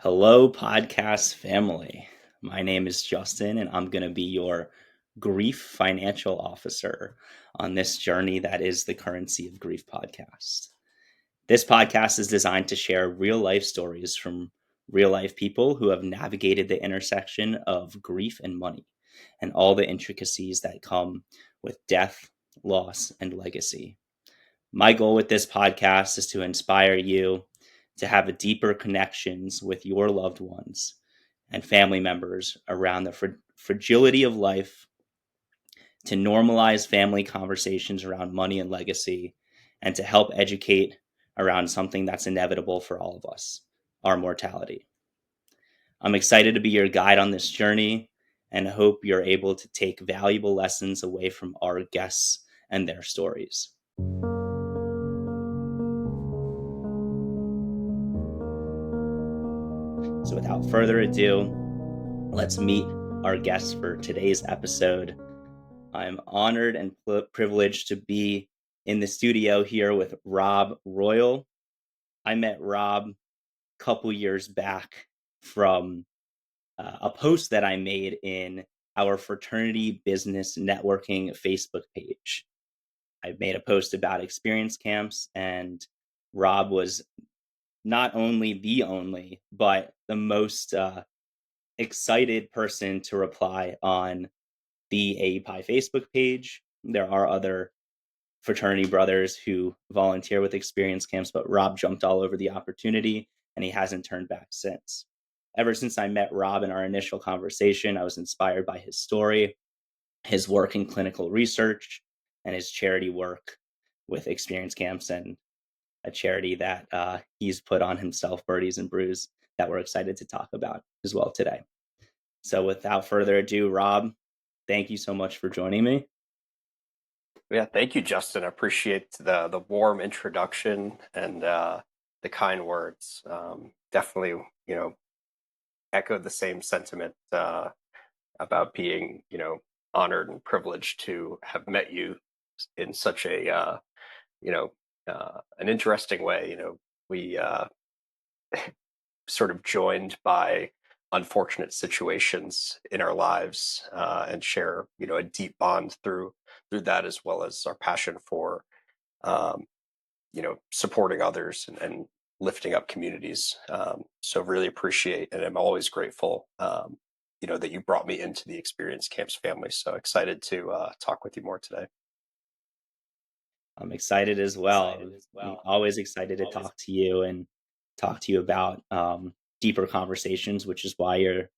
Hello, podcast family. My name is Justin, and I'm going to be your grief financial officer on this journey that is the Currency of Grief podcast. This podcast is designed to share real life stories from real life people who have navigated the intersection of grief and money and all the intricacies that come with death, loss, and legacy. My goal with this podcast is to inspire you to have a deeper connections with your loved ones and family members around the fragility of life, to normalize family conversations around money and legacy, and to help educate around something that's inevitable for all of us, our mortality. I'm excited to be your guide on this journey and hope you're able to take valuable lessons away from our guests and their stories. So without further ado, let's meet our guests for today's episode. I'm honored and privileged to be in the studio here with Rob Royall. I met Rob a couple years back from a post that I made in our fraternity business networking Facebook page. I made a post about experience camps, and Rob was not only the only, but the most excited person to reply on the AEPI Facebook page. There are other fraternity brothers who volunteer with experience camps, but Rob jumped all over the opportunity and he hasn't turned back since. Ever since I met Rob in our initial conversation, I was inspired by his story, his work in clinical research, and his charity work with experience camps and a charity that he's put on himself, Birdies and Brews, that we're excited to talk about as well today. So without further ado, Rob, thank you so much for joining me. Yeah, thank you, Justin. I appreciate the warm introduction and the kind words. Definitely, echoed the same sentiment about being, honored and privileged to have met you in such a, you know, an interesting way. We sort of joined by unfortunate situations in our lives and share, a deep bond through that, as well as our passion for um, supporting others and lifting up communities. So really appreciate, and I'm always grateful, that you brought me into the Experience Camps family. So excited to talk with you more today. I'm excited as well. I'm always excited to talk to you and talk to you about deeper conversations, which is why you're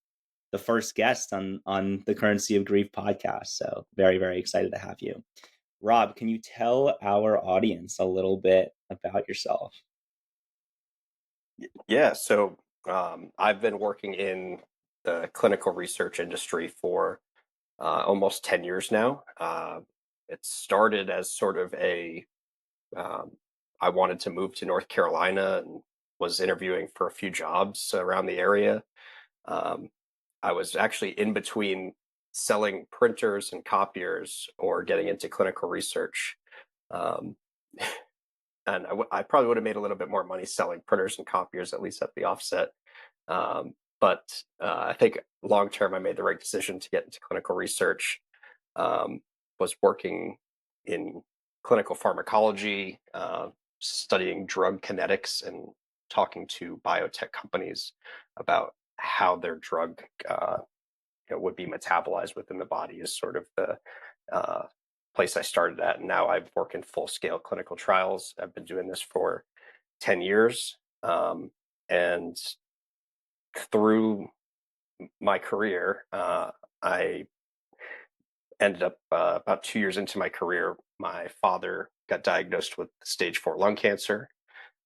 the first guest on the Currency of Grief podcast. So very, very excited to have you. Rob, can you tell our audience a little bit about yourself? Yeah, so I've been working in the clinical research industry for almost 10 years now. It started as sort of um, I wanted to move to North Carolina and was interviewing for a few jobs around the area. Um, I was actually in between selling printers and copiers or getting into clinical research. Um, and I probably would have made a little bit more money selling printers and copiers, at least at the offset. But I think long term, I made the right decision to get into clinical research. Was working in clinical pharmacology, studying drug kinetics, and talking to biotech companies about how their drug would be metabolized within the body is sort of the uh, place I started at. And now I work in full scale clinical trials. I've been doing this for 10 years. And through my career, I ended up about 2 years into my career. My father got diagnosed with stage 4 lung cancer.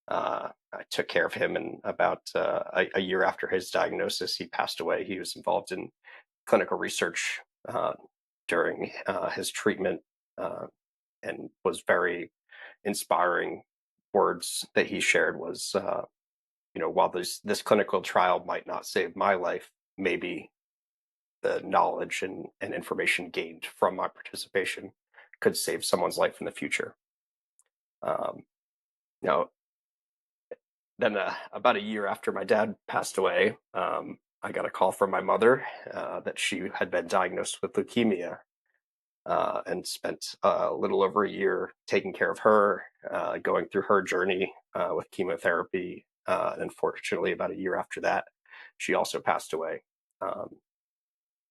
I took care of him, and about a year after his diagnosis, he passed away. He was involved in clinical research during his treatment and was very inspiring. Words that he shared was, while this clinical trial might not save my life, maybe the knowledge and information gained from my participation could save someone's life in the future. Um, now, then about a year after my dad passed away, I got a call from my mother that she had been diagnosed with leukemia, and spent a little over a year taking care of her, going through her journey with chemotherapy. And unfortunately, about a year after that, she also passed away. Um,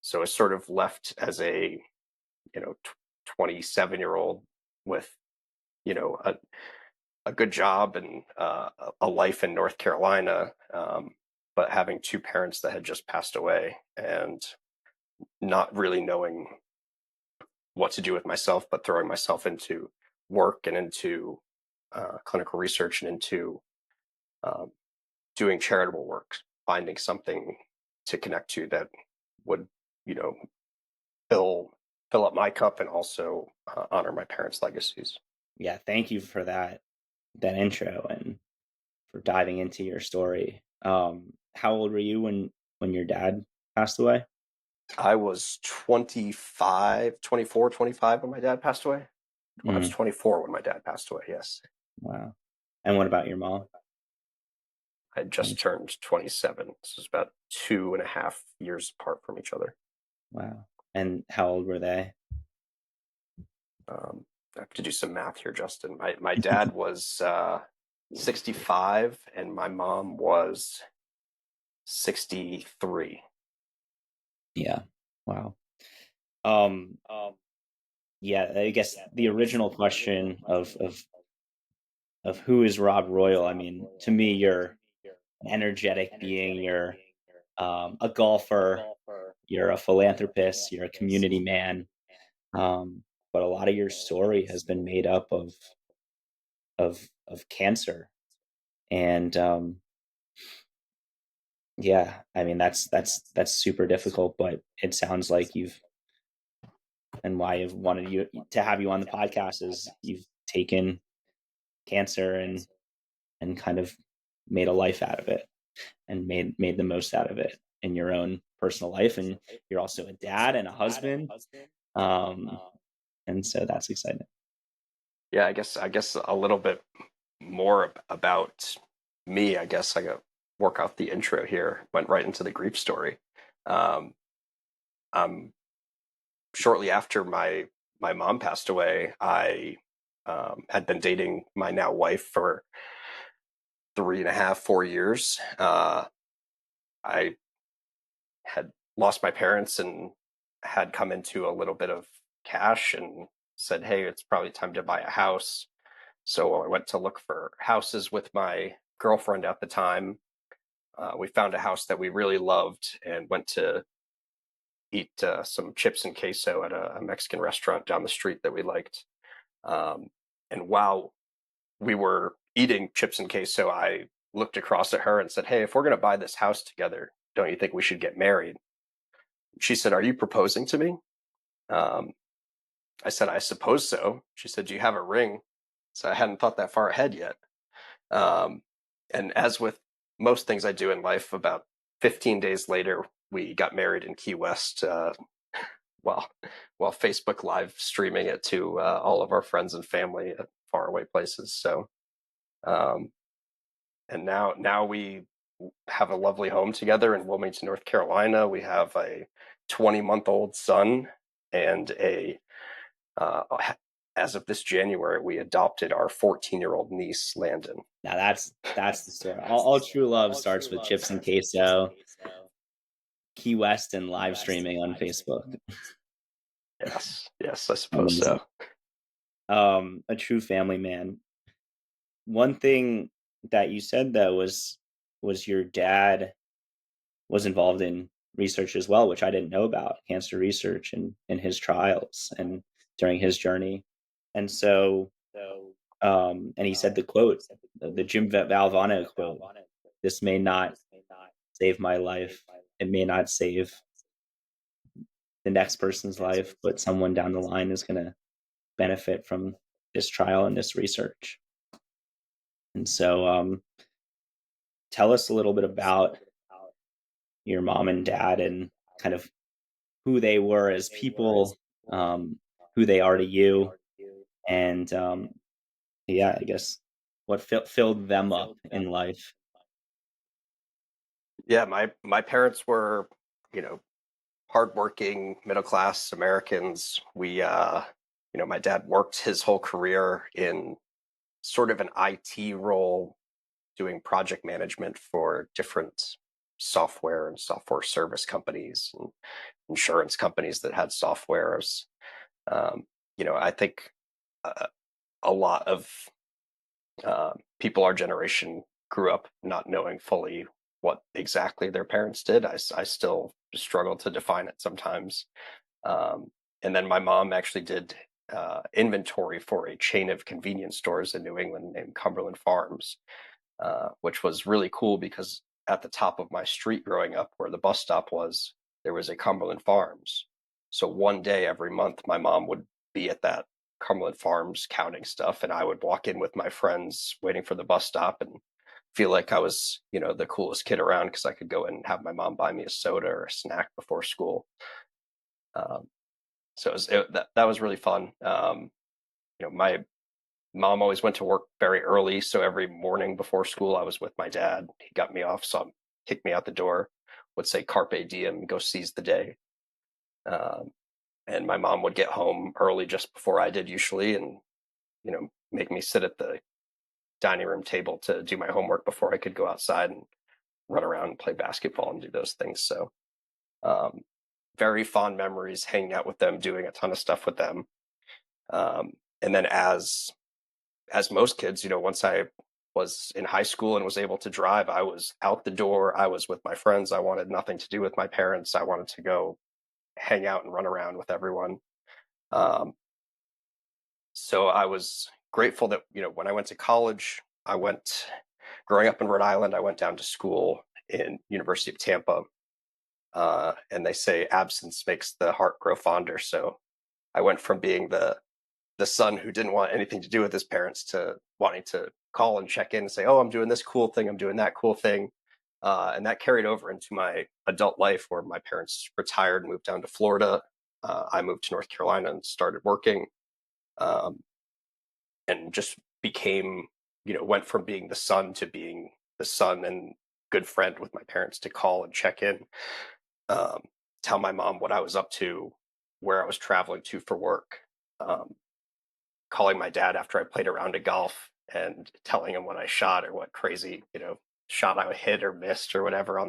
so I was sort of left as a 27-year-old with a good job and a life in North Carolina, but having two parents that had just passed away and not really knowing what to do with myself, but throwing myself into work and into clinical research and into um, doing charitable work, finding something to connect to that would, you know, fill fill up my cup and also honor my parents' legacies. Yeah, thank you for that intro and for diving into your story. How old were you when your dad passed away? I was 25, 24, 25 when my dad passed away. Well, I was Mm, 24 when my dad passed away. Yes. wow. And what about your mom? I had just turned 27. This is about 2.5 years apart from each other. Wow. And how old were they? I have to do some math here, Justin. My dad was 65 and my mom was 63. Yeah. Wow. Um, yeah, I guess the original question of who is Rob Royal? I mean, to me, you're an energetic being. You're a golfer. You're a philanthropist. You're a community man. But a lot of your story has been made up of cancer, and yeah, I mean that's super difficult. But it sounds like you've and why I've wanted you to have you on the podcast is you've taken cancer and kind of made a life out of it and made the most out of it in your own personal life, and you're also a dad and a husband, um and so that's exciting. Yeah, I guess a little bit more about me. I guess I got work out the intro here. Went right into the grief story. Um, um, Shortly after my mom passed away, I had been dating my now wife for 3.5, 4 years. I had lost my parents and had come into a little bit of cash and said, "Hey, it's probably time to buy a house." So I went to look for houses with my girlfriend at the time. We found a house that we really loved and went to eat some chips and queso at a Mexican restaurant down the street that we liked. Um, and while we were eating chips and queso, I looked across at her and said, "Hey, if we're going to buy this house together, don't you think we should get married?" She said, "Are you proposing to me?" Um, I said, "I suppose so." She said, "Do you have a ring?" So I hadn't thought that far ahead yet. Um, and as with most things I do in life, about 15 days later, we got married in Key West. While while Facebook live streaming it to all of our friends and family at faraway places. So, um, and now we have a lovely home together in Wilmington, North Carolina. We have a 20-month-old son and a uh, as of this January, we adopted our 14-year-old niece, Landon. Now that's the story. All true love starts with chips and queso, Key West, and live streaming on Facebook. Yes, yes, I suppose Amazing. so. A true family man. One thing that you said though was your dad was involved in research as well, which I didn't know about cancer research and in his trials and during his journey. And so, and he said the quote, the Jim Valvano quote: "This may not save my life. It may not save the next person's life, but someone down the line is going to benefit from this trial and this research." And so, tell us a little bit about your mom and dad and kind of who they were as people, who they are to you, and yeah, I guess filled them up in life? Yeah, my parents were, you know, hardworking middle class Americans. My dad worked his whole career in sort of an IT role, doing project management for different software and software service companies and insurance companies that had softwares. Um, I think uh, a lot of people our generation grew up not knowing fully what exactly their parents did. I still struggle to define it sometimes. Um, and then my mom actually did inventory for a chain of convenience stores in New England named Cumberland Farms, which was really cool because at the top of my street growing up, where the bus stop was, there was a Cumberland Farms. So one day every month, my mom would be at that Cumberland Farms counting stuff, and I would walk in with my friends waiting for the bus stop and feel like I was, the coolest kid around because I could go in and have my mom buy me a soda or a snack before school. Um, that was really fun. My mom always went to work very early, so every morning before school, I was with my dad. He got me off, so kicked me out the door, would say "Carpe diem," go seize the day. Um, and my mom would get home early just before I did usually, and make me sit at the dining room table to do my homework before I could go outside and run around and play basketball and do those things. So, um, very fond memories hanging out with them, doing a ton of stuff with them. And then as most kids, once I was in high school and was able to drive, I was out the door. I was with my friends. I wanted nothing to do with my parents. I wanted to go hang out and run around with everyone. Um, so I was grateful that, when I went to college, growing up in Rhode Island, I went down to school in University of Tampa. And they say absence makes the heart grow fonder. So I went from being the son who didn't want anything to do with his parents to wanting to call and check in and say, "Oh, I'm doing this cool thing. I'm doing that cool thing." And that carried over into my adult life where my parents retired and moved down to Florida. I moved to North Carolina and started working, um, and just became, went from being the son to being the son and good friend with my parents to call and check in, um, tell my mom what I was up to, where I was traveling to for work. Um, Calling my dad after I played a round of golf and telling him when I shot or what crazy, shot I hit or missed or whatever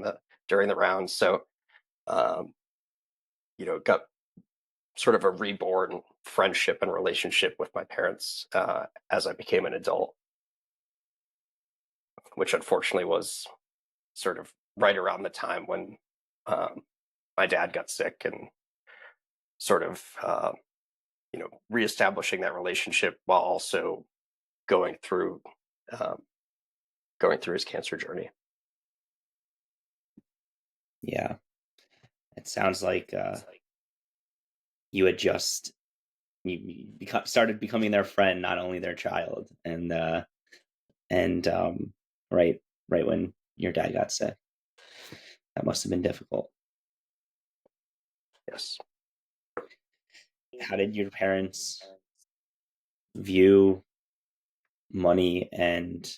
during the round. So, um, got sort of a reborn friendship and relationship with my parents as I became an adult, which unfortunately was sort of right around the time when um, my dad got sick and sort of, reestablishing that relationship while also going through um, going through his cancer journey. Yeah, it sounds like you had just started becoming their friend, not only their child, and right right when your dad got sick. That must have been difficult. Yes. How did your parents view money and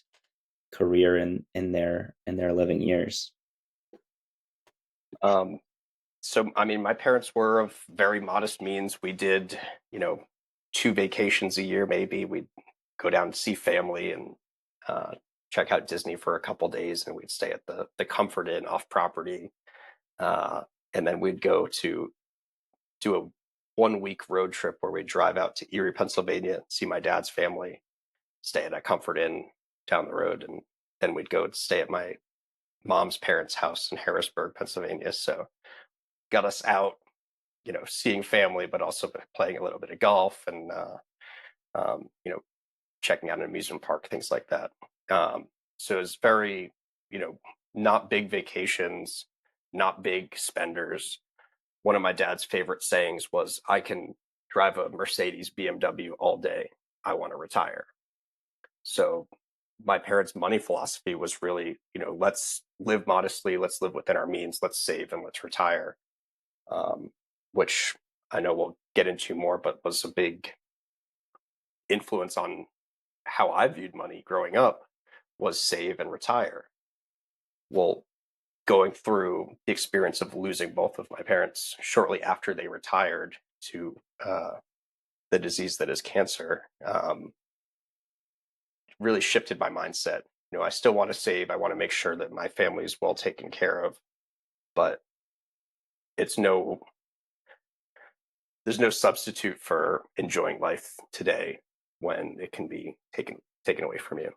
career in their living years? Um, so, I mean, my parents were of very modest means. We did, you know, 2 vacations a year, maybe. We'd go down to see family and uh, check out Disney for a couple days, and we'd stay at the Comfort Inn off property. Uh, and then we'd go to do a 1 week road trip where we'd drive out to Erie, Pennsylvania, see my dad's family, stay at a Comfort Inn down the road, and then we'd go stay at my mom's parents' house in Harrisburg, Pennsylvania. So got us out, seeing family, but also playing a little bit of golf and, um, you know, checking out an amusement park, things like that. So it's very, you know, not big vacations, not big spenders. One of my dad's favorite sayings was, "I can drive a Mercedes BMW all day. I want to retire." So my parents' money philosophy was really, let's live modestly, let's live within our means, let's save and let's retire, um, which I know we'll get into more, but was a big influence on how I viewed money growing up was save and retire. Well, going through the experience of losing both of my parents shortly after they retired to the disease that is cancer, really shifted my mindset. I still want to save. I want to make sure that my family is well taken care of, but it's no there's no substitute for enjoying life today when it can be taken away from you.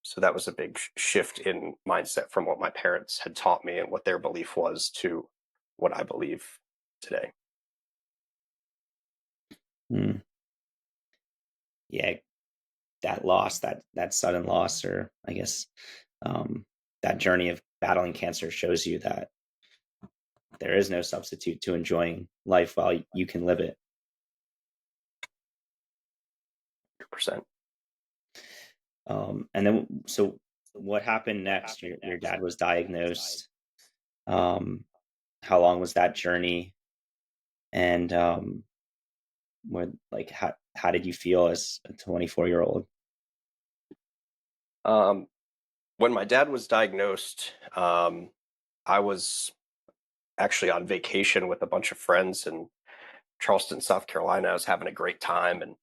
So that was a big shift in mindset from what my parents had taught me and what their belief was to what I believe today. Mm. Yeah, that loss, that sudden loss, or I guess that journey of battling cancer shows you that there is no substitute to enjoying life while you can live it. 100%. And then, so what happened next? Your dad was diagnosed. Um, how long was that journey? And how did you feel as a 24-year-old? When my dad was diagnosed, I was actually on vacation with a bunch of friends in Charleston, South Carolina. I was having a great time, and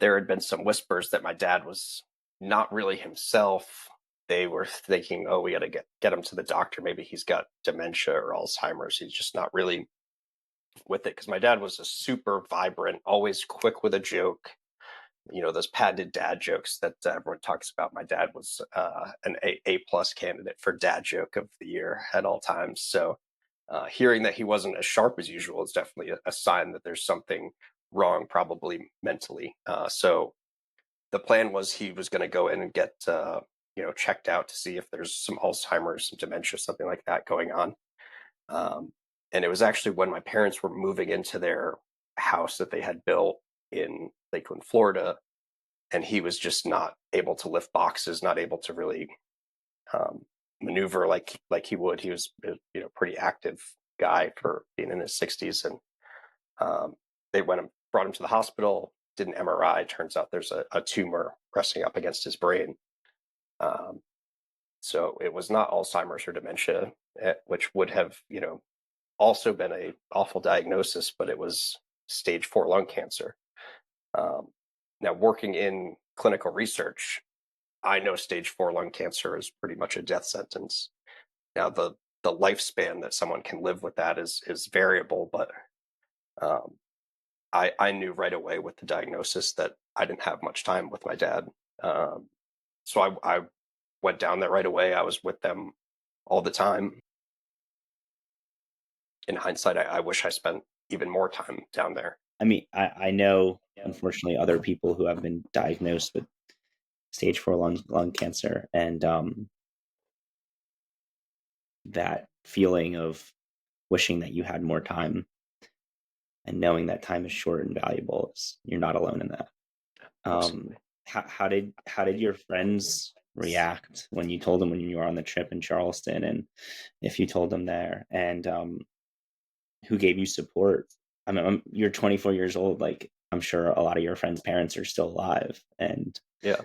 there had been some whispers that my dad was not really himself. They were thinking, "Oh, we got to get him to the doctor. Maybe he's got dementia or Alzheimer's. He's just not really with it." Because my dad was a super vibrant, always quick with a joke. Those patented dad jokes that everyone talks about. My dad was an A plus candidate for dad joke of the year at all times. So hearing that he wasn't as sharp as usual is definitely a sign that there's something wrong, probably mentally. So the plan was he was going to go in and get checked out to see if there's some Alzheimer's, some dementia, something like that going on. And it was actually when my parents were moving into their house that they had built in Lakeland, Florida, and he was just not able to lift boxes, not able to really maneuver like he would. He was pretty active guy for being in his 60s, and they brought him to the hospital, did an MRI. Turns out there's a tumor pressing up against his brain. So it was not Alzheimer's or dementia, which would have also been a awful diagnosis, but it was stage 4 lung cancer. Now, working in clinical research, I know stage 4 lung cancer is pretty much a death sentence. Now, the lifespan that someone can live with that is variable, but I knew right away with the diagnosis that I didn't have much time with my dad. So I went down there right away. I was with them all the time. In hindsight, I wish I spent even more time down there. I mean, I know, unfortunately, other people who have been diagnosed with stage 4 lung cancer, and that feeling of wishing that you had more time and knowing that time is short and valuable, you're not alone in that. How did your friends react when you told them when you were on the trip in Charleston, and if you told them there, and who gave you support? I mean, you're 24 years old. Like, I'm sure a lot of your friends' parents are still alive, and Yeah.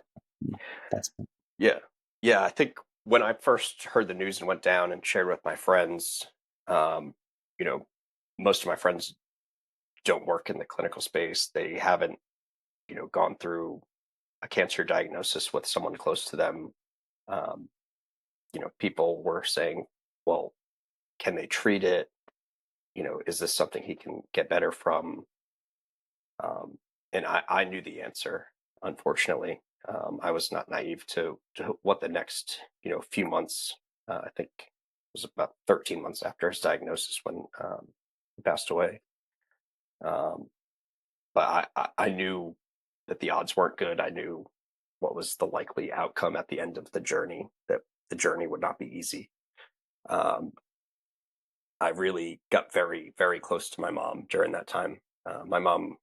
that's Yeah. I think when I first heard the news and went down and shared with my friends, um, you know, most of my friends don't work in the clinical space. They haven't, gone through a cancer diagnosis with someone close to them. Um, people were saying, well, can they treat it? Is this something he can get better from? And I knew the answer, unfortunately. I was not naive to what the next, few months, I think it was about 13 months after his diagnosis when he passed away. But I knew that the odds weren't good. I knew what was the likely outcome at the end of the journey, that the journey would not be easy. Um, I really got very, very close to my mom during that time. My mom,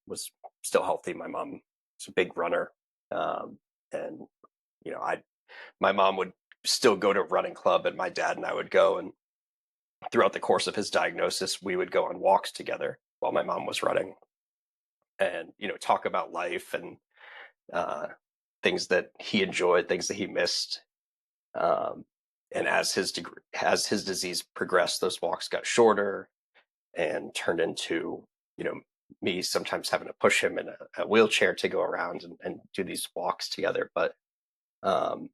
was still healthy. My mom was a big runner. And, my mom would still go to running club, and my dad and I would go. And throughout the course of his diagnosis, we would go on walks together while my mom was running and, talk about life and, uh, things that he enjoyed, things that he missed. Um, and as his disease progressed, those walks got shorter and turned into, you know, me sometimes having to push him in a wheelchair to go around and do these walks together. But um,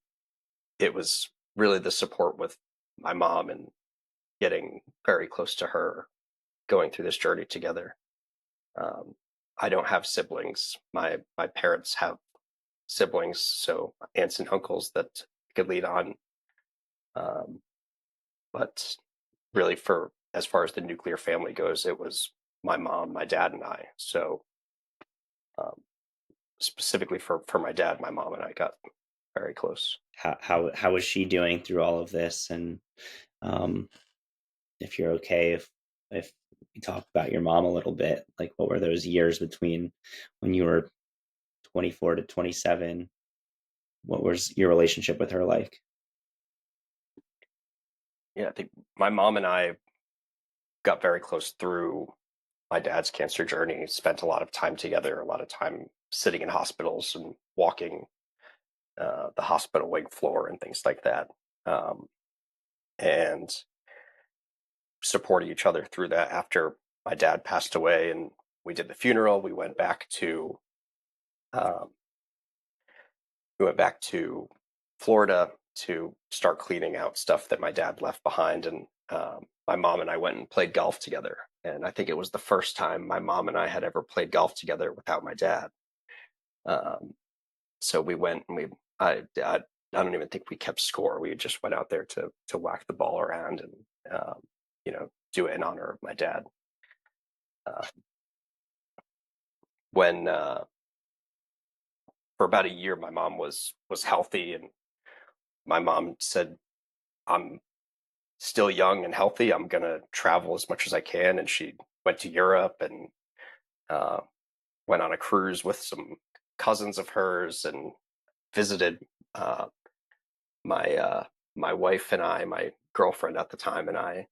it was really the support with my mom and getting very close to her, going through this journey together. Um, I don't have siblings. My parents have siblings, so aunts and uncles that I could lean on. Um, but really, for as far as the nuclear family goes, it was my mom, my dad, and I. So um, specifically for my dad, my mom and I got very close. How is she doing through all of this? And um, if you're okay, if we talk about your mom a little bit, like what were those years between when you were 24 to 27? What was your relationship with her like? Yeah, I think my mom and I got very close through my dad's cancer journey. Spent a lot of time together, a lot of time sitting in hospitals and walking the hospital wing floor and things like that, um, and supporting each other through that. After my dad passed away and we did the funeral, um, we went back to Florida to start cleaning out stuff that my dad left behind. And my mom and I went and played golf together. And I think it was the first time my mom and I had ever played golf together without my dad. Um, so we went and I don't even think we kept score. We just went out there to whack the ball around and you know, do it in honor of my dad. Uh, when For about a year, my mom was healthy, and my mom said, "I'm still young and healthy. I'm gonna travel as much as I can." And she went to Europe and uh, went on a cruise with some cousins of hers and visited uh, my my wife and I, my girlfriend at the time, and I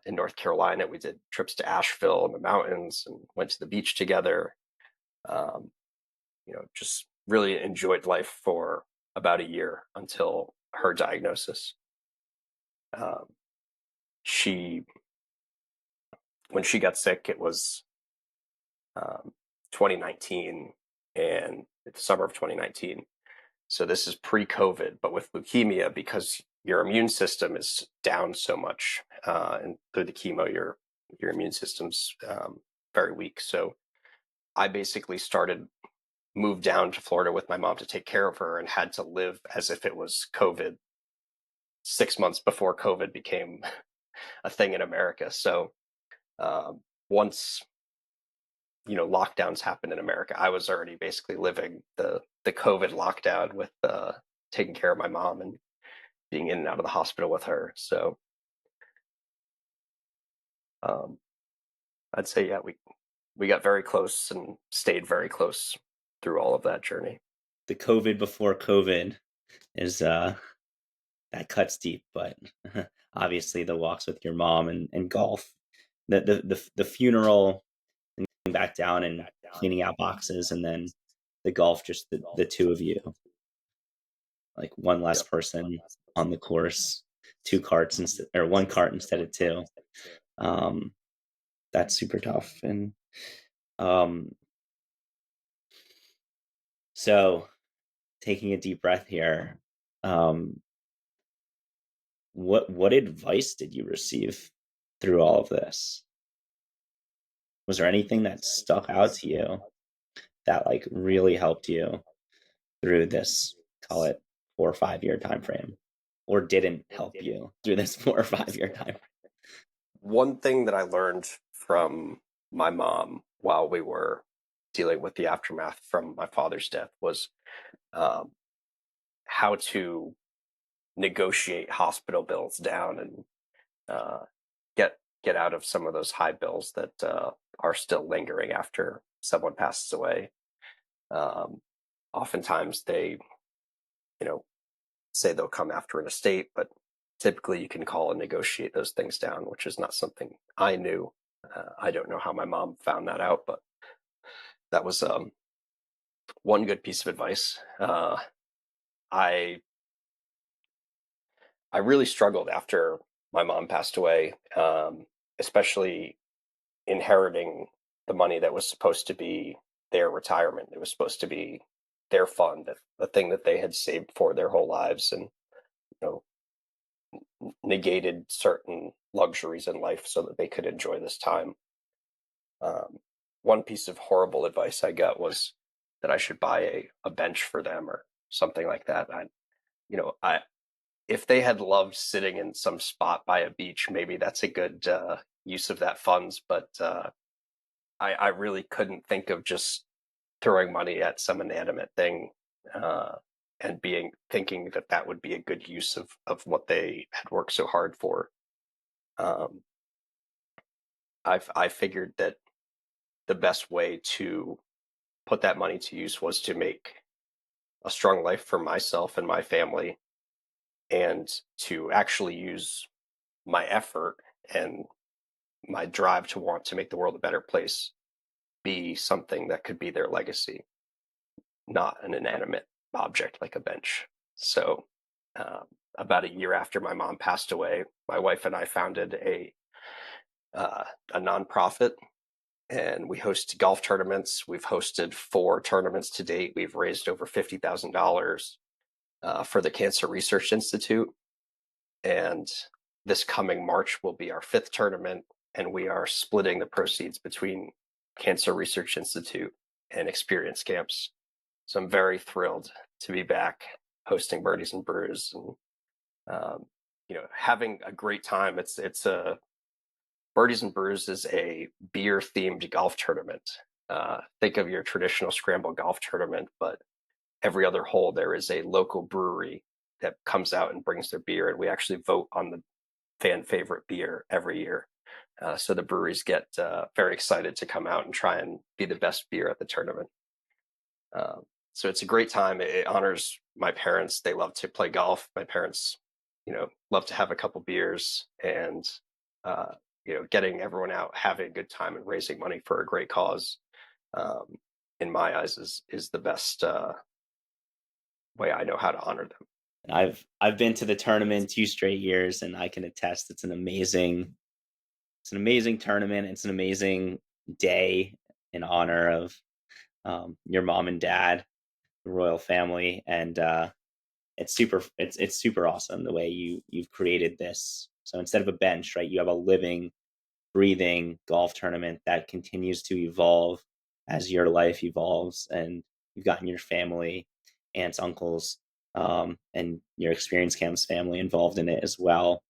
in North Carolina. We did trips to Asheville in the mountains and went to the beach together. Um, you know, just really enjoyed life for about a year until her diagnosis. Um, she When she got sick, it was um, 2019 and the summer of 2019. So this is pre-COVID, but with leukemia, because your immune system is down so much, and through the chemo, your immune system's very weak. So I basically moved down to Florida with my mom to take care of her, and had to live as if it was COVID 6 months before COVID became a thing in America. So once lockdowns happened in America, I was already basically living the COVID lockdown with taking care of my mom and being in and out of the hospital with her. So um, I'd say, yeah, we got very close and stayed very close through all of that journey. The COVID before COVID is that cuts deep, but obviously the walks with your mom and golf, the funeral and going back down and cleaning out boxes, and then the golf, just the two of you, like one less Yep. person on the course, two carts instead, or one cart instead of two. Um, that's super tough. And um, so taking a deep breath here, um, what advice did you receive through all of this? Was there anything that stuck out to you that like really helped you through this, call it 4 or 5 year time frame, or didn't help you through this 4 or 5 year time frame? One thing that I learned from my mom while we were dealing with the aftermath from my father's death was um, how to negotiate hospital bills down and uh, get out of some of those high bills that are still lingering after someone passes away. Um, Oftentimes they, you know, say they'll come after an estate, but typically you can call and negotiate those things down, which is not something I knew. I don't know how my mom found that out, but that was One good piece of advice. I I really struggled after my mom passed away, especially inheriting the money that was supposed to be their retirement. It was supposed to be their fund, the thing that they had saved for their whole lives, and you negated certain luxuries in life so that they could enjoy this time. Um, One piece of horrible advice I got was that I should buy a bench for them or something like that. I if they had loved sitting in some spot by a beach, maybe that's a good use of that funds. But I really couldn't think of just throwing money at some inanimate thing uh, and being thinking that that would be a good use of what they had worked so hard for. Um, I figured that the best way to put that money to use was to make a strong life for myself and my family, and to actually use my effort and my drive to want to make the world a better place be something that could be their legacy, not an inanimate object like a bench. So, uh, about a year after my mom passed away, my wife and I founded a nonprofit, and we host golf tournaments. We've hosted 4 tournaments to date. We've raised over $50,000 for the Cancer Research Institute, and this coming March will be our 5th tournament, and we are splitting the proceeds between Cancer Research Institute and experience camps. So I'm very thrilled to be back hosting Birdies and Brews, and having a great time. It's a Birdies and Brews is a beer themed golf tournament. Think of your traditional scramble golf tournament, but every other hole there is a local brewery that comes out and brings their beer, and we actually vote on the fan favorite beer every year. So the breweries get very excited to come out and try and be the best beer at the tournament. Um, so it's a great time. It honors my parents. They love to play golf. My parents, love to have a couple beers, and uh, getting everyone out, having a good time, and raising money for a great cause. Um, in my eyes, is the best way I know how to honor them. And I've been to the tournament 2 straight years, and I can attest it's an amazing tournament. It's an amazing day in honor of your mom and dad, the royal family, and it's super awesome the way you've created this. So instead of a bench, right, you have a living, breathing golf tournament that continues to evolve as your life evolves, and you've gotten your family, aunts, uncles, and your experience camps family involved in it as well,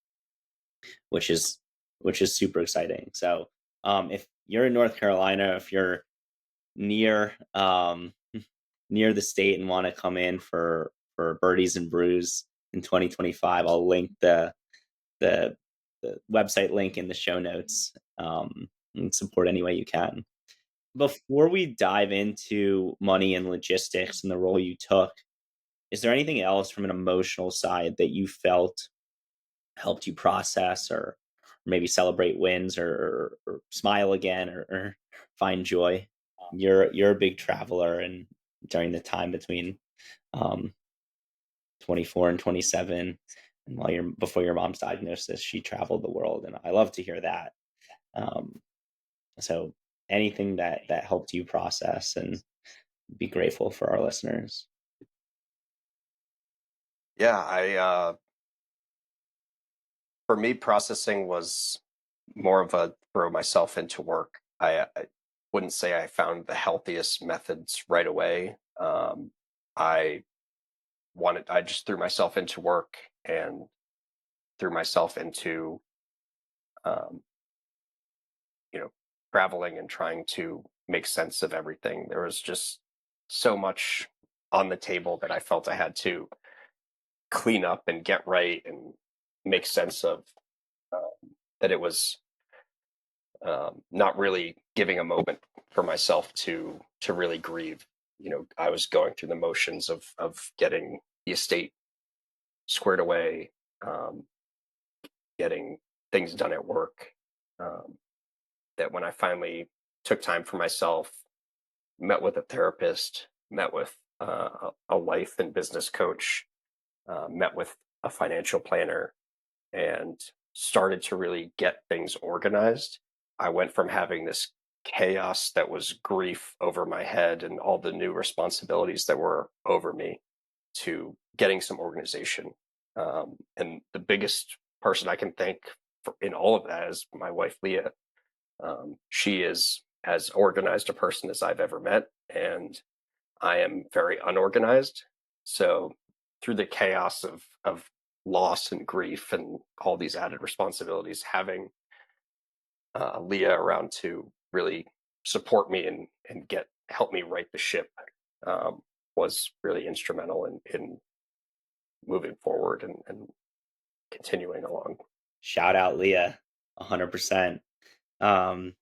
which is super exciting. So if you're in North Carolina, if you're near near the state and want to come in for Birdies and Brews in 2025, I'll link the the website link in the show notes, and support any way you can. Before we dive into money and logistics and the role you took, is there anything else from an emotional side that you felt helped you process, or maybe celebrate wins, or smile again, or find joy? You're a big traveler, and during the time between um, 24 and 27, and before your mom's diagnosis, she traveled the world, and I love to hear that. Um, so anything that helped you process and be grateful for our listeners. Yeah, I for me, processing was more of a throw myself into work. I wouldn't say I found the healthiest methods right away. I I just threw myself into work and threw myself into, um, you know, traveling and trying to make sense of everything. There was just so much on the table that I felt I had to clean up and get right and make sense of, that it was not really giving a moment for myself to really grieve. I was going through the motions of getting the estate squared away, um, getting things done at work. Um, that when I finally took time for myself, met with a therapist, met with a life and business coach, met with a financial planner, and started to really get things organized. I went from having this chaos that was grief over my head and all the new responsibilities that were over me to getting some organization. And the biggest person I can thank in all of that is my wife, Leah. She is as organized a person as I've ever met, and I am very unorganized. So through the chaos of loss and grief and all these added responsibilities, having Leah around to really support me and get help me right the ship was really instrumental in moving forward and continuing along. Shout out Leah, 100%. Um,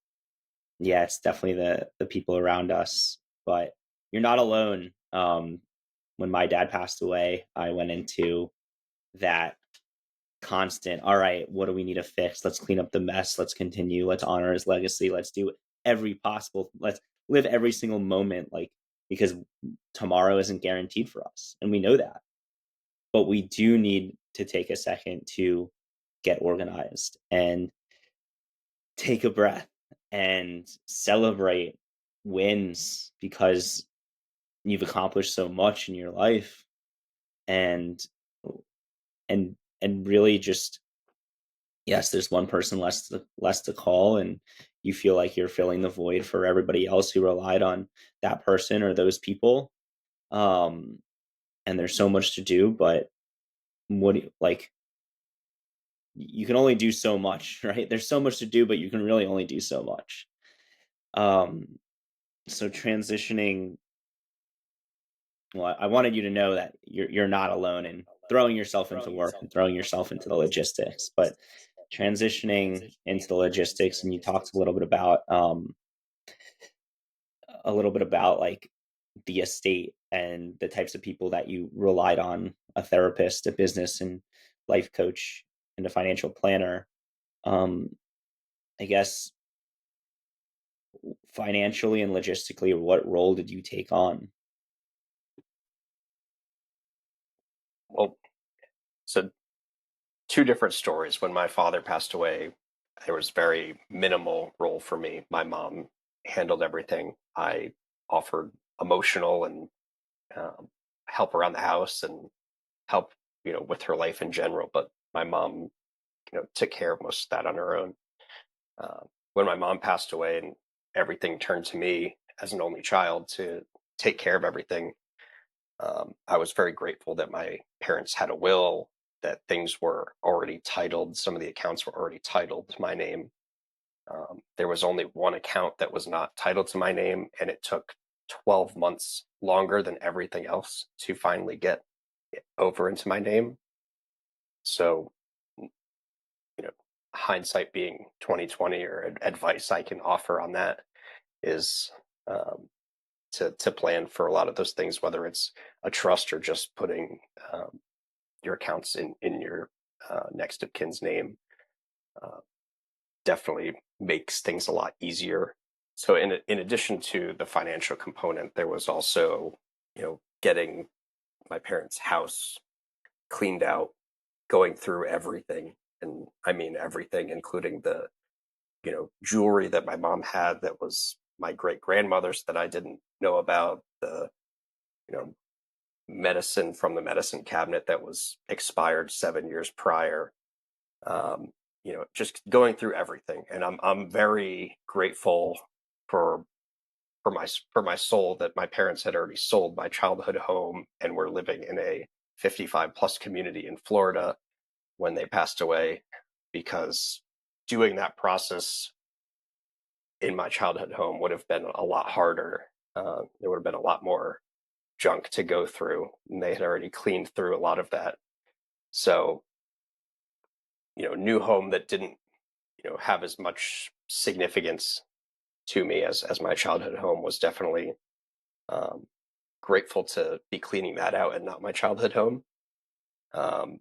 yeah, it's definitely the people around us, but you're not alone. When my dad passed away, I went into that constant, all right, what do we need to fix? Let's clean up the mess. Let's continue. Let's honor his legacy. Let's do let's live every single moment, like, because tomorrow isn't guaranteed for us. And we know that. But we do need to take a second to get organized and take a breath and celebrate wins, because you've accomplished so much in your life, and and really just, yes, there's one person less to call, and you feel like you're filling the void for everybody else who relied on that person or those people. um and there's so much to do, but what do you, like, you can only do so much, right? There's so much to do, but you can really only do so much. um so transitioning, well, I wanted you to know that you're not alone in throwing yourself into work and throwing yourself into the logistics, but transitioning into the logistics, and you talked a little bit about like the estate and the types of people that you relied on: a therapist, a business and life coach, and a financial planner. um I guess, financially and logistically, what role did you take on? Well, so two different stories. When my father passed away, there was very minimal role for me. My mom handled everything. I offered emotional and um, help around the house and help, with her life in general. But my mom, took care of most of that on her own. Uh, when my mom passed away and everything turned to me as an only child to take care of everything, I was very grateful that my parents had a will, that things were already titled. Some of the accounts were already titled to my name. There was only one account that was not titled to my name, and it took 12 months longer than everything else to finally get it over into my name. So, hindsight being 2020, or advice I can offer on that is um, to plan for a lot of those things, whether it's a trust or just putting your accounts in your next of kin's name. Uh, Definitely makes things a lot easier. So in addition to the financial component, there was also, getting my parents' house cleaned out, going through everything, and I mean everything, including the, jewelry that my mom had that was my great grandmother's that I didn't know about, the, you know, medicine from the medicine cabinet that was expired 7 years prior. Um, just going through everything, and I'm very grateful for for my soul that my parents had already sold my childhood home and were living in a 55 plus community in Florida when they passed away, because doing that process in my childhood home would have been a lot harder. There would have been a lot more junk to go through, and they had already cleaned through a lot of that. So, new home that didn't, have as much significance to me as my childhood home was definitely um, grateful to be cleaning that out and not my childhood home. Um,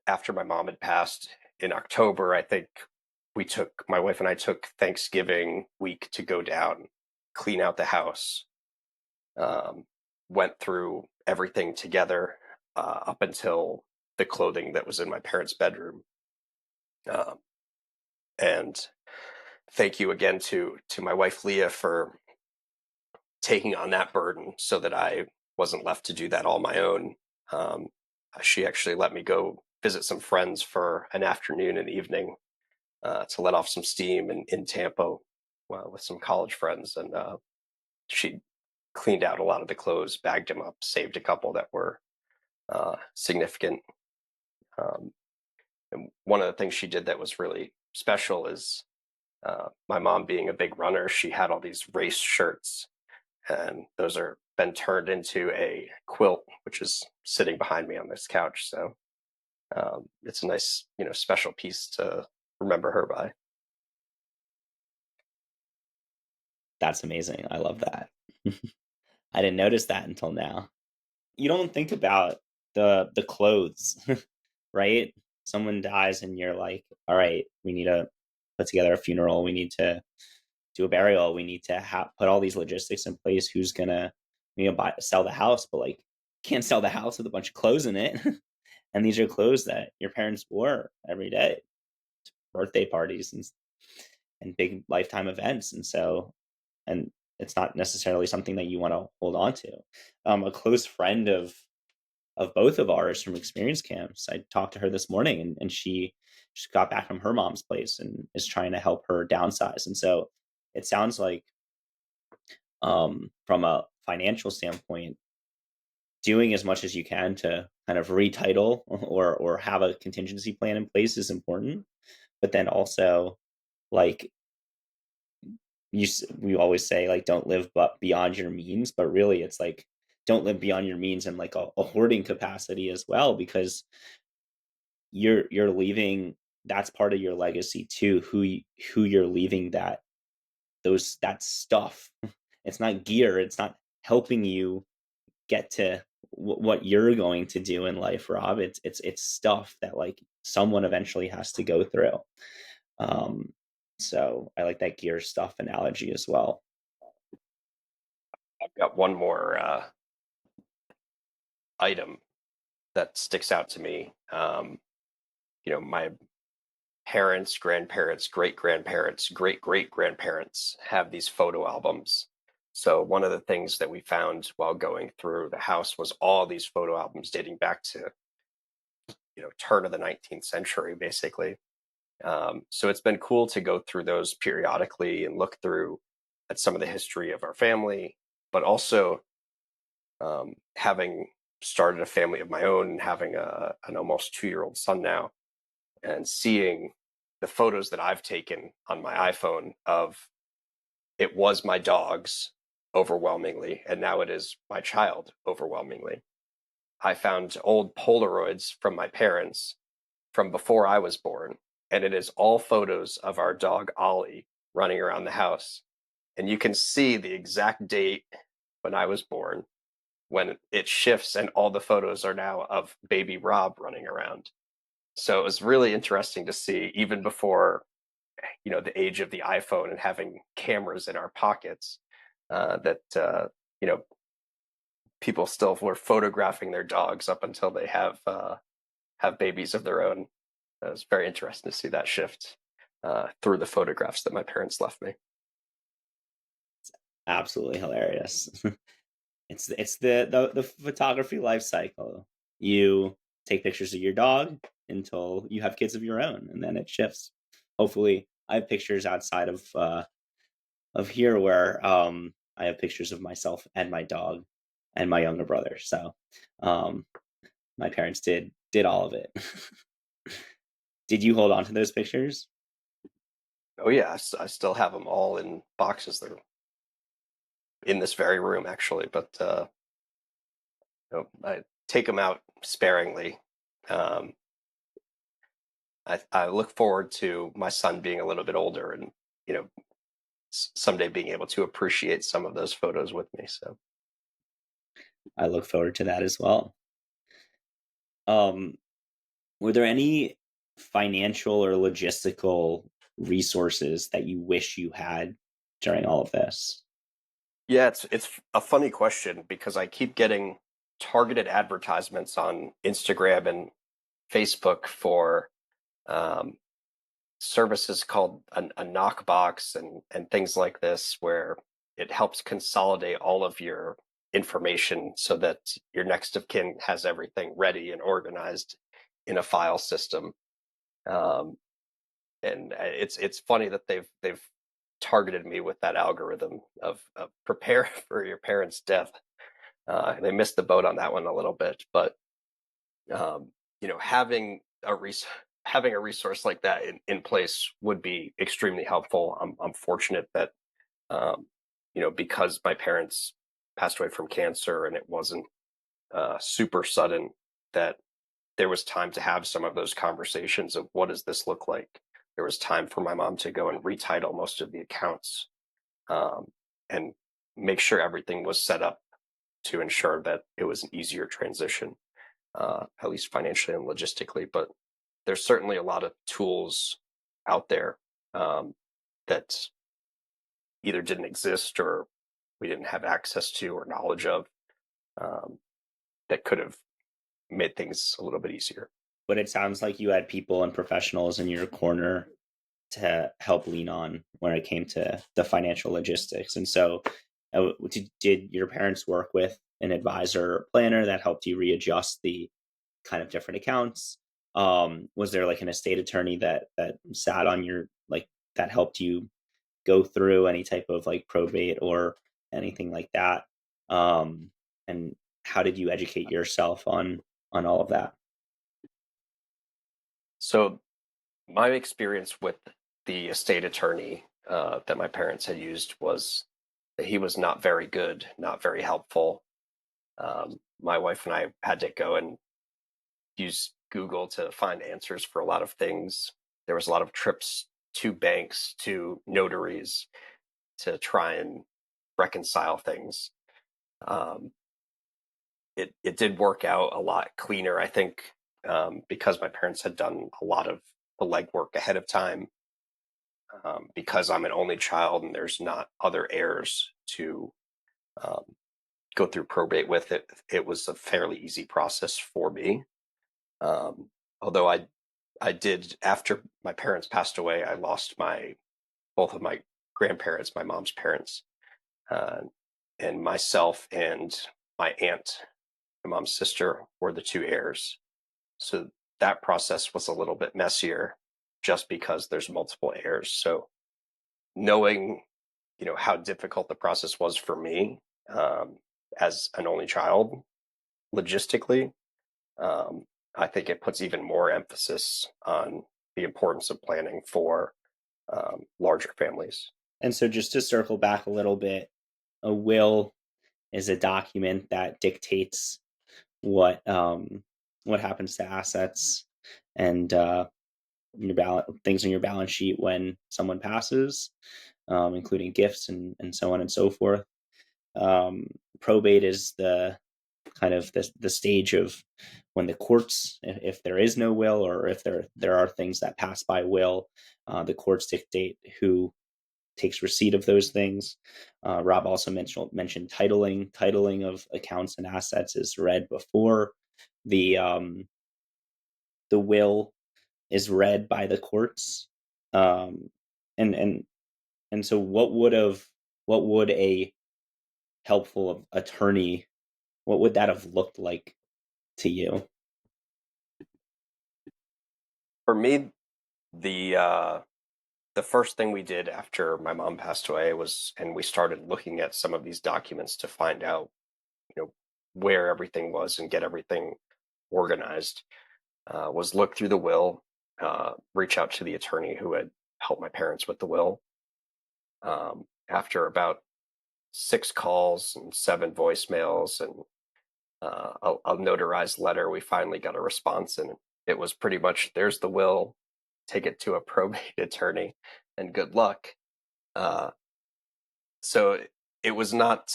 After my mom had passed in October, I think my wife and I took Thanksgiving week to go down, clean out the house, went through everything together up until the clothing that was in my parents' bedroom. Um, and thank you again to my wife Leah for taking on that burden so that I wasn't left to do that all my own. Um, she actually let me go visit some friends for an afternoon and evening to let off some steam in Tampa with some college friends. And she cleaned out a lot of the clothes, bagged them up, saved a couple that were significant. Um, and one of the things she did that was really special is my mom being a big runner, she had all these race shirts, and those are been turned into a quilt, which is sitting behind me on this couch. So it's a nice, special piece to remember her by. That's amazing. I love that. I didn't notice that until now. You don't think about the clothes, right? Someone dies and you're like, all right, we need to put together a funeral. We need to do a burial. We need to put all these logistics in place. Who's gonna, sell the house? But like, can't sell the house with a bunch of clothes in it. And these are clothes that your parents wore every day, birthday parties and big lifetime events. And it's not necessarily something that you want to hold on to. A close friend of both of ours from experience camps, I talked to her this morning, and she just got back from her mom's place and is trying to help her downsize. And so it sounds like, from a financial standpoint, doing as much as you can to kind of retitle or have a contingency plan in place is important. But then also, like, we always say, like, don't live but beyond your means, but really it's like, don't live beyond your means in like a hoarding capacity as well, because you're leaving, that's part of your legacy too, who you're leaving that stuff. It's not gear, it's not helping you get to what you're going to do in life, Rob. It's stuff that like someone eventually has to go through. um so I like that gear stuff analogy as well. I've got one more item that sticks out to me. My parents, grandparents, great grandparents, great great grandparents have these photo albums. So one of the things that we found while going through the house was all these photo albums dating back to turn of the 19th century, basically. So it's been cool to go through those periodically and look through at some of the history of our family, but also having started a family of my own and having an almost 2-year-old son now, and seeing the photos that I've taken on my iPhone of it was my dog's overwhelmingly, and now it is my child overwhelmingly. I found old Polaroids from my parents from before I was born, and it is all photos of our dog Ollie running around the house. And you can see the exact date when I was born, when it shifts, and all the photos are now of baby Rob running around. So it was really interesting to see, even before the age of the iPhone and having cameras in our pockets, that people still were photographing their dogs up until they have babies of their own. It was very interesting to see that shift through the photographs that my parents left me. Absolutely hilarious. It's the photography life cycle. You take pictures of your dog until you have kids of your own, and then it shifts. Hopefully, I have pictures outside of here where I have pictures of myself and my dog and my younger brother. So um, my parents did all of it. Did you hold on to those pictures? Oh yeah, I still have them all in boxes. They're in this very room actually, but I take them out sparingly. Um, I look forward to my son being a little bit older and you know someday being able to appreciate some of those photos with me. So I look forward to that as well. Um, were there any financial or logistical resources that you wish you had during all of this? Yeah, it's a funny question because I keep getting targeted advertisements on Instagram and Facebook for um, services called a knockbox and things like this, where it helps consolidate all of your information so that your next of kin has everything ready and organized in a file system. Um, and it's funny that they've targeted me with that algorithm of prepare for your parents' death. They missed the boat on that one a little bit, but um, having having a resource like that in place would be extremely helpful. I'm fortunate that um, because my parents passed away from cancer and it wasn't super sudden, that there was time to have some of those conversations of what does this look like. There was time for my mom to go and retitle most of the accounts, um, and make sure everything was set up to ensure that it was an easier transition, at least financially and logistically. But there's certainly a lot of tools out there um, that either didn't exist or we didn't have access to or knowledge of, um, that could have made things a little bit easier. But it sounds like you had people and professionals in your corner to help lean on when it came to the financial logistics. And so, did your parents work with an advisor or planner that helped you readjust the kind of different accounts? Was there like an estate attorney that sat on your like that helped you go through any type of like probate or anything like that? Um, and how did you educate yourself on all of that? So my experience with the estate attorney that my parents had used was that he was not very good, not very helpful. My wife and I had to go and use Google to find answers for a lot of things. There was a lot of trips to banks, to notaries to try and reconcile things. Um, it did work out a lot cleaner, I think, because my parents had done a lot of the legwork ahead of time. Because I'm an only child and there's not other heirs to um, go through probate with it, it was a fairly easy process for me. Although I did, after my parents passed away, I lost my both of my grandparents, my mom's parents, uh, and myself and my aunt, my mom's sister, were the two heirs. So that process was a little bit messier, just because there's multiple heirs. So knowing, how difficult the process was for me, um, as an only child, logistically, um, I think it puts even more emphasis on the importance of planning for larger families. And so, just to circle back a little bit, a will is a document that dictates what happens to assets and your balance things on your balance sheet when someone passes, including gifts and so on and so forth. Probate is the kind of the stage of when the courts, if there is no will or if there are things that pass by will, the courts dictate who takes receipt of those things. Rob also mentioned titling. Titling of accounts and assets is read before the um, the will is read by the courts. Um, and so what would a helpful attorney, what would that have looked like to you? For me, the first thing we did after my mom passed away was, and we started looking at some of these documents to find out, you know, where everything was and get everything organized. Was look through the will, reach out to the attorney who had helped my parents with the will. After about 6 calls and 7 voicemails and a notarized letter, we finally got a response, and it was pretty much, there's the will, take it to a probate attorney, and good luck. Uh, so it was not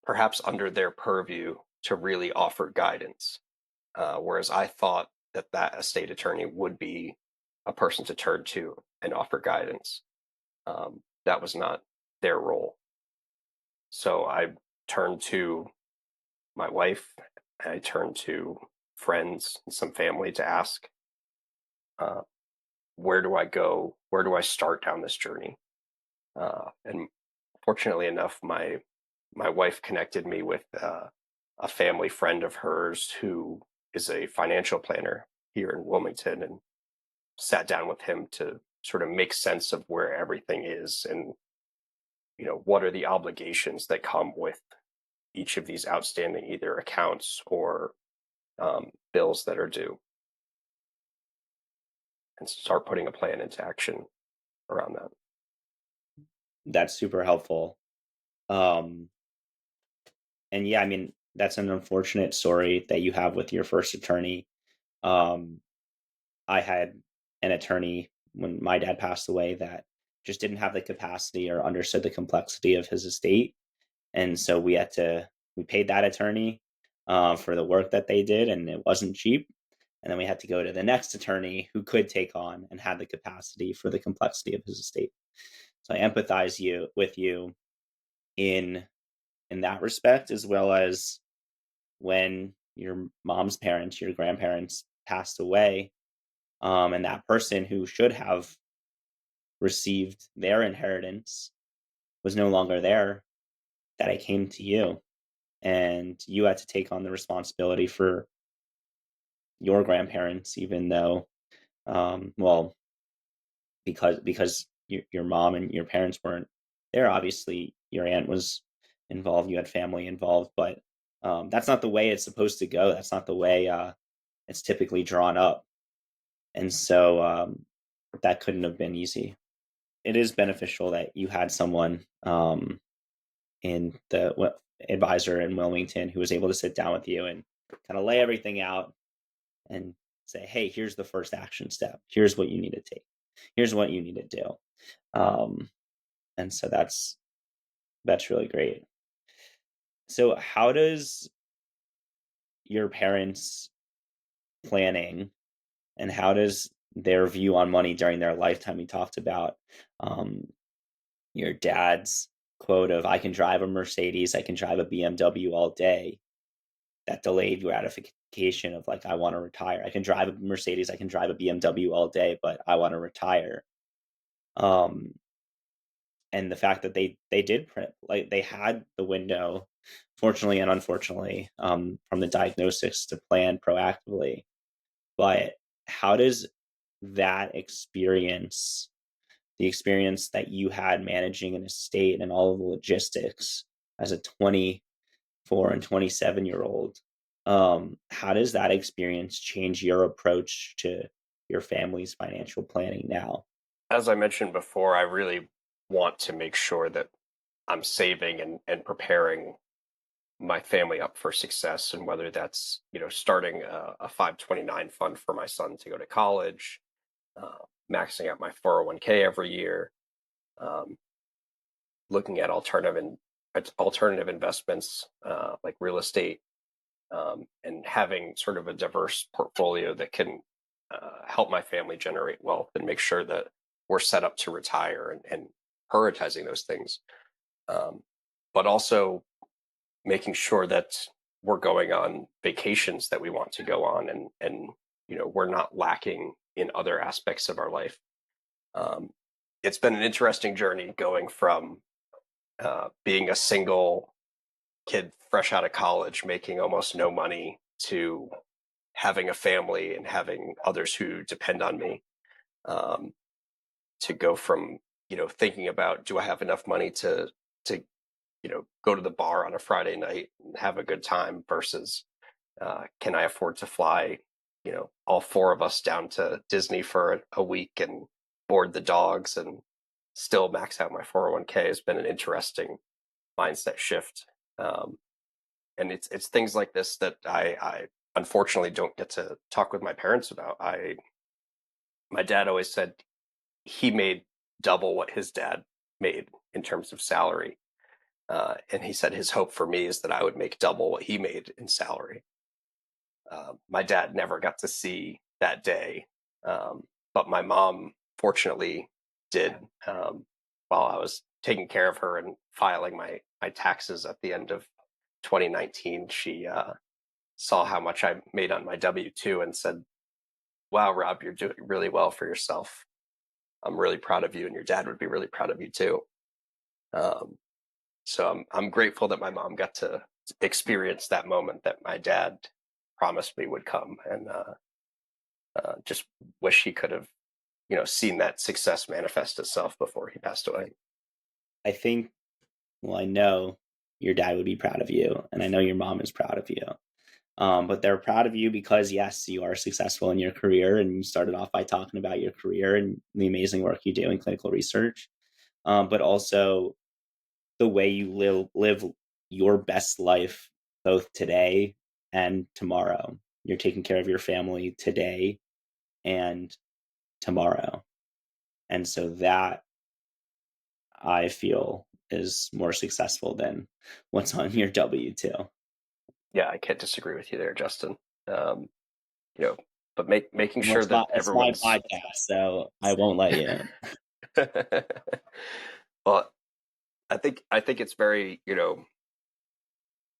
perhaps under their purview to really offer guidance, whereas I thought that that estate attorney would be a person to turn to and offer guidance. That was not their role. So I turned to my wife, I turned to friends and some family to ask, uh, where do I go? Where do I start down this journey? And fortunately enough, my wife connected me with a family friend of hers who is a financial planner here in Wilmington, and sat down with him to sort of make sense of where everything is, and what are the obligations that come with each of these outstanding either accounts or bills that are due, and start putting a plan into action around that. That's super helpful. Um, and yeah, I mean, that's an unfortunate story that you have with your first attorney. Um, I had an attorney when my dad passed away that just didn't have the capacity or understood the complexity of his estate. And so we paid that attorney for the work that they did, and it wasn't cheap. And then we had to go to the next attorney who could take on and had the capacity for the complexity of his estate. So I empathize with you in that respect, as well as when your mom's parents, your grandparents passed away, and that person who should have received their inheritance was no longer there, that I came to you and you had to take on the responsibility for your grandparents, even though, well, because your mom and your parents weren't there. Obviously, your aunt was involved. You had family involved, but that's not the way it's supposed to go. That's not the way it's typically drawn up, and so that couldn't have been easy. It is beneficial that you had someone in the advisor in Wilmington who was able to sit down with you and kind of lay everything out and say, hey, here's the first action step. Here's what you need to take. Here's what you need to do. Um, and so that's really great. So how does your parents' planning and how does their view on money during their lifetime? You talked about um, your dad's quote of, I can drive a Mercedes, I can drive a BMW all day. That delayed gratification of like, I want to retire. I can drive a Mercedes, I can drive a BMW all day, but I want to retire. Um, and the fact that they did print, like they had the window, fortunately and unfortunately, from the diagnosis to plan proactively. But how does that experience, the experience that you had managing an estate and all of the logistics as a 24 and 27-year-old, how does that experience change your approach to your family's financial planning now? As I mentioned before, I really want to make sure that I'm saving and preparing my family up for success, and whether that's starting a 529 fund for my son to go to college, uh, maxing out my 401k every year, um, looking at alternative investments like real estate, and having sort of a diverse portfolio that can help my family generate wealth and make sure that we're set up to retire, and prioritizing those things, um, but also making sure that we're going on vacations that we want to go on, and we're not lacking in other aspects of our life. Um, it's been an interesting journey going from being a single kid fresh out of college making almost no money to having a family and having others who depend on me, um, to go from thinking about, do I have enough money to go to the bar on a Friday night and have a good time, versus can I afford to fly all four of us down to Disney for a week and board the dogs and still max out my 401k, has been an interesting mindset shift. Um, and it's things like this that I unfortunately don't get to talk with my parents about. My dad always said he made double what his dad made in terms of salary. And he said his hope for me is that I would make double what he made in salary. My dad never got to see that day, but my mom fortunately did, while I was taking care of her and filing my taxes at the end of 2019, she saw how much I made on my W-2 and said, "Wow, Rob, you're doing really well for yourself. I'm really proud of you, and your dad would be really proud of you too." Um, so I'm grateful that my mom got to experience that moment that my dad promised me would come, and just wish he could have, seen that success manifest itself before he passed away. I think, well, I know your dad would be proud of you, and I know your mom is proud of you. But they're proud of you because, yes, you are successful in your career, and you started off by talking about your career and the amazing work you do in clinical research. But also the way you live your best life both today and tomorrow. You're taking care of your family today and tomorrow. And so that, I feel, is more successful than what's on your W-2. Yeah, I can't disagree with you there, Justin. Um, you know, but making Well, sure that it's my everyone's podcast, so I won't let you. well, I think it's very,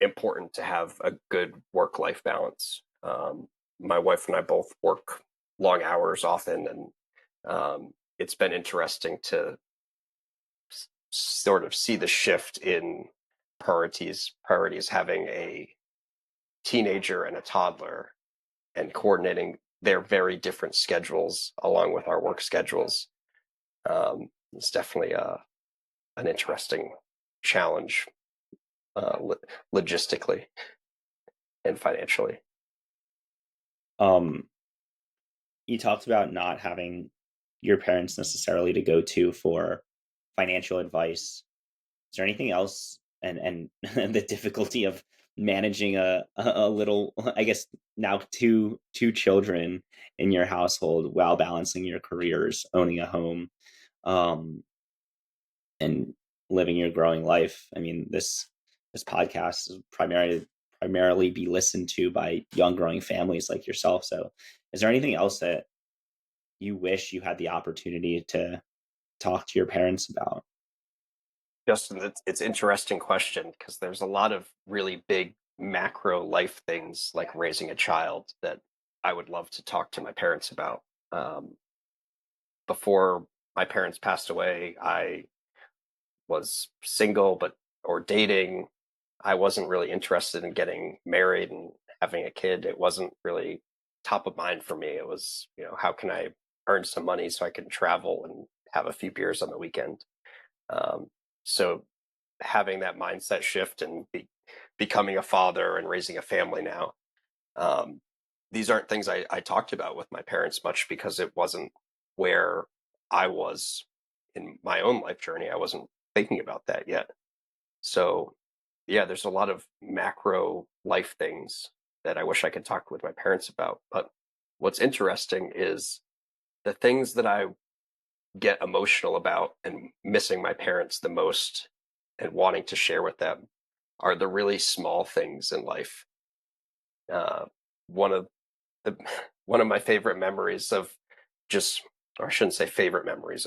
important to have a good work-life balance. My wife and I both work long hours often, and it's been interesting to sort of see the shift in priorities having a teenager and a toddler and coordinating their very different schedules along with our work schedules. It's definitely an interesting challenge, logistically and financially. Um, you talked about not having your parents necessarily to go to for financial advice. Is there anything else, and the difficulty of managing a little, I guess now two children in your household while balancing your careers, owning a home, um, and living your growing life? I mean, this podcast is primarily be listened to by young growing families like yourself. So is there anything else that you wish you had the opportunity to talk to your parents about? Justin, it's interesting question because there's a lot of really big macro life things like raising a child that I would love to talk to my parents about. Um, Before my parents passed away, I was single, but or dating. I wasn't really interested in getting married and having a kid. It wasn't really top of mind for me. It was, how can I earn some money so I can travel and have a few beers on the weekend? Um, so having that mindset shift and becoming a father and raising a family now, um, these aren't things I talked about with my parents much because it wasn't where I was in my own life journey. I wasn't thinking about that yet. So, yeah, there's a lot of macro life things that I wish I could talk with my parents about. But what's interesting is the things that I get emotional about and missing my parents the most and wanting to share with them are the really small things in life. Uh, one of the one of my favorite memories of just, or I shouldn't say favorite memories,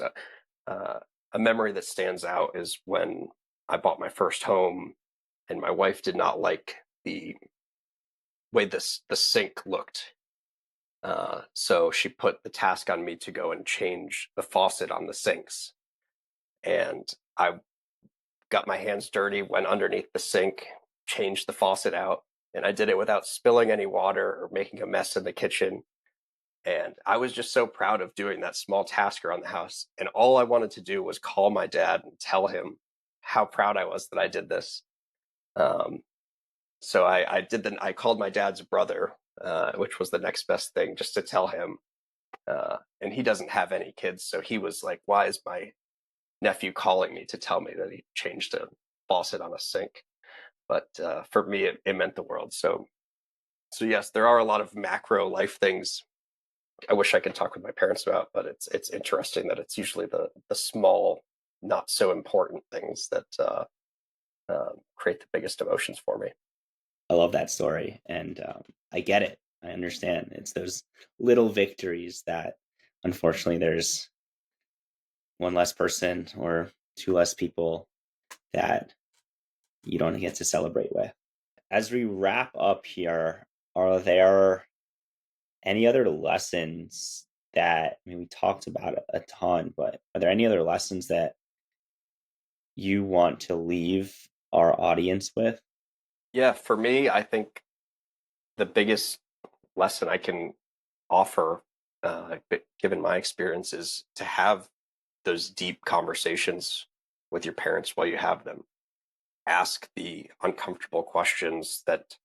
uh, a memory that stands out is when I bought my first home and my wife did not like the way the sink looked. So she put the task on me to go and change the faucet on the sinks. And I got my hands dirty, went underneath the sink, changed the faucet out, and I did it without spilling any water or making a mess in the kitchen. And I was just so proud of doing that small task around the house. And all I wanted to do was call my dad and tell him how proud I was that I did this. Um, so I called my dad's brother, which was the next best thing, just to tell him. And he doesn't have any kids, so he was like, "Why is my nephew calling me to tell me that he changed a faucet on a sink?" But for me, it meant the world. So yes, there are a lot of macro life things I wish I could talk with my parents about, but it's interesting that it's usually the small, not so important things that create the biggest emotions for me. I love that story, and I get it. I understand. It's those little victories that, unfortunately, there's one less person or two less people that you don't get to celebrate with. As we wrap up here, are there any other lessons that, I mean, we talked about a ton, but are there any other lessons that you want to leave our audience with? Yeah, for me, I think the biggest lesson I can offer, given my experience, is to have those deep conversations with your parents while you have them. Ask the uncomfortable questions that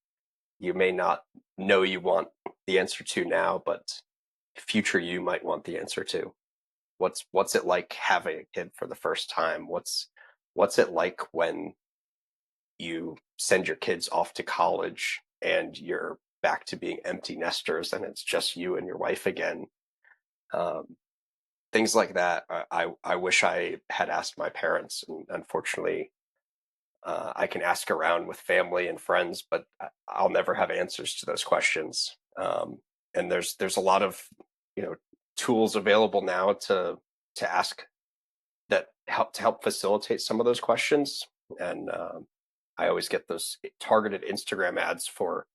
you may not know you want the answer to now, but future you might want the answer to. What's it like having a kid for the first time? What's it like when you send your kids off to college and you're back to being empty nesters and it's just you and your wife again? Um, Things like that. I wish I had asked my parents, and unfortunately, I can ask around with family and friends, but I'll never have answers to those questions. And there's a lot of tools available now to ask that help facilitate some of those questions. And I always get those targeted Instagram ads for,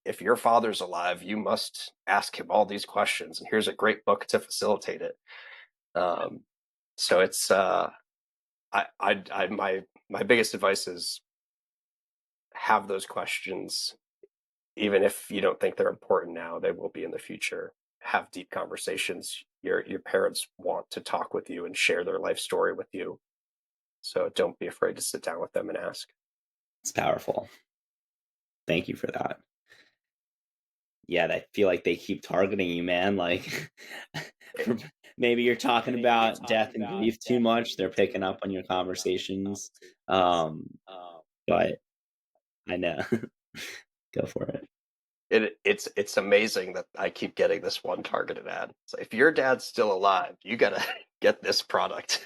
if your father's alive, you must ask him all these questions, and here's a great book to facilitate it. Um, so it's my biggest advice is have those questions, even if you don't think they're important now, they will be in the future. Have deep conversations. Your parents want to talk with you and share their life story with you. So don't be afraid to sit down with them and ask. It's powerful. Thank you for that. Yeah, I feel like they keep targeting you, man. Like, maybe you're talking about death and grief too much. They're picking up on your conversations. But I know. Go for it. It's amazing that I keep getting this one targeted ad. So if your dad's still alive, you gotta get this product.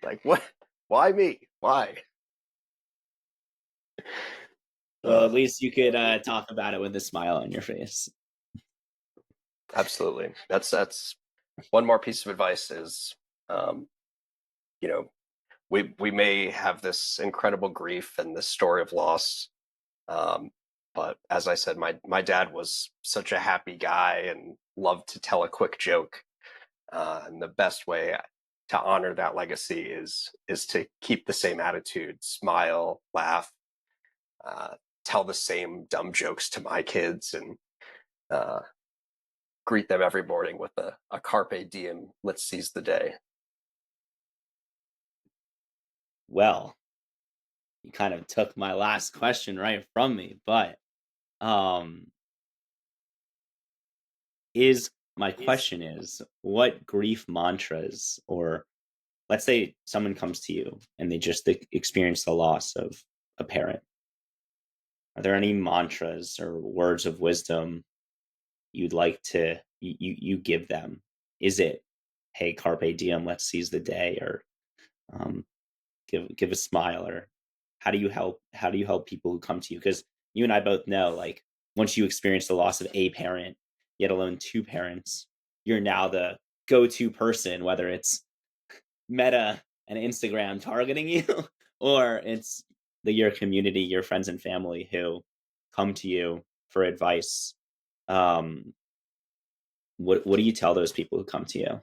Like, what? Why me? Why? Well, at least you could talk about it with a smile on your face. Absolutely. That's one more piece of advice is, um, you know, we may have this incredible grief and this story of loss, um, but as I said, my dad was such a happy guy and loved to tell a quick joke. And the best way to honor that legacy is to keep the same attitude, smile, laugh, uh, tell the same dumb jokes to my kids, and uh, greet them every morning with a carpe diem. Let's seize the day. Well, you kind of took my last question right from me, but um is my question is, what grief mantras, or let's say someone comes to you and they just experience the loss of a parent, are there any mantras or words of wisdom you'd like to you give them? Is it, hey, carpe diem, let's seize the day, or um, give a smile, or how do you help people who come to you? Because you and I both know, like, once you experience the loss of a parent, yet alone two parents, you're now the go-to person, whether it's Meta and Instagram targeting you, or it's your community, your friends and family who come to you for advice. Um, what do you tell those people who come to you?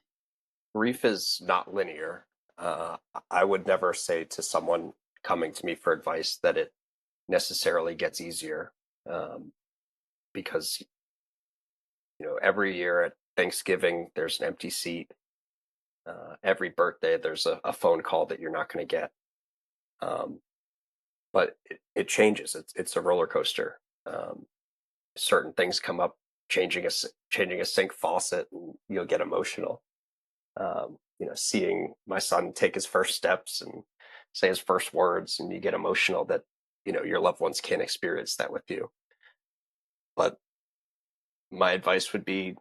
Grief is not linear. Uh, I would never say to someone coming to me for advice that it necessarily gets easier, um, because every year at Thanksgiving there's an empty seat. Every birthday there's a phone call that you're not going to get. Um, but it changes. It's a roller coaster. Certain things come up, changing a sink faucet, and you'll get emotional. Seeing my son take his first steps and say his first words, and you get emotional that your loved ones can't experience that with you. But my advice would be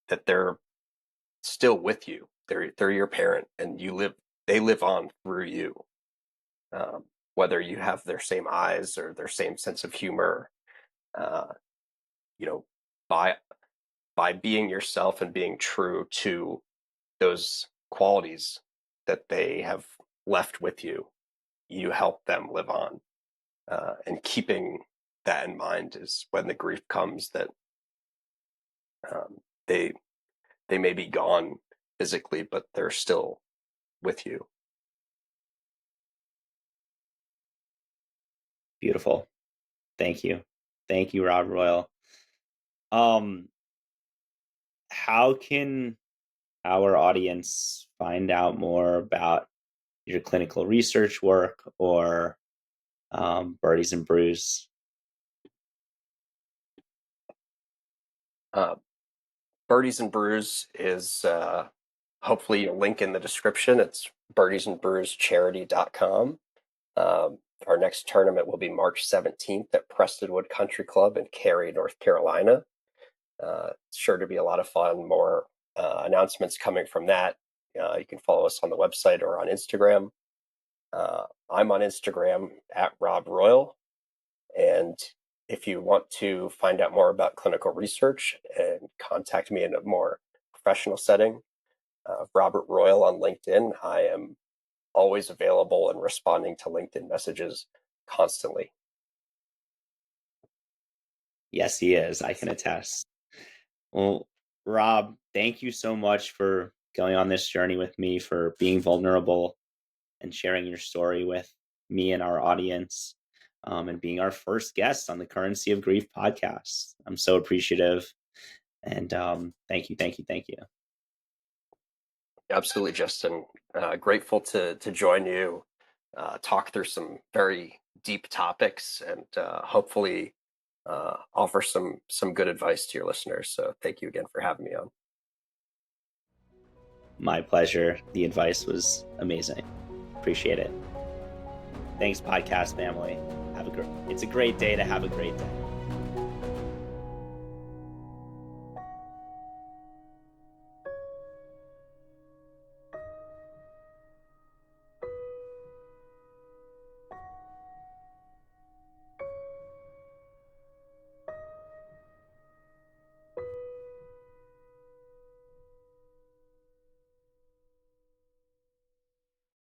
that they're still with you. They're your parent, and they live on through you. Whether you have their same eyes or their same sense of humor, uh, you know, by being yourself and being true to those qualities that they have left with you, you help them live on. And keeping that in mind is when the grief comes that um, they may be gone physically, but they're still with you. Beautiful. Thank you. Thank you, Rob Royall. Um, how can our audience find out more about your clinical research work or Birdies and Brews? Uh, Birdies and Brews is hopefully a link in the description. It's birdiesandbrewscharity.com. Our next tournament will be March 17th at Prestonwood Country Club in Cary, North Carolina. It's sure to be a lot of fun. More announcements coming from that. You can follow us on the website or on Instagram. I'm on Instagram at Rob Royall. And if you want to find out more about clinical research and contact me in a more professional setting, Robert Royall on LinkedIn. I am always available and responding to LinkedIn messages constantly. Yes, he is. I can attest. Well, Rob, thank you so much for going on this journey with me, for being vulnerable and sharing your story with me and our audience, and being our first guest on the Currency of Grief podcast. I'm so appreciative. And thank you, thank you, thank you. Absolutely, Justin. Grateful to join you, talk through some very deep topics, and hopefully offer some good advice to your listeners. So thank you again for having me on. My pleasure. The advice was amazing. Appreciate it. Thanks, podcast family. It's a great day to have a great day.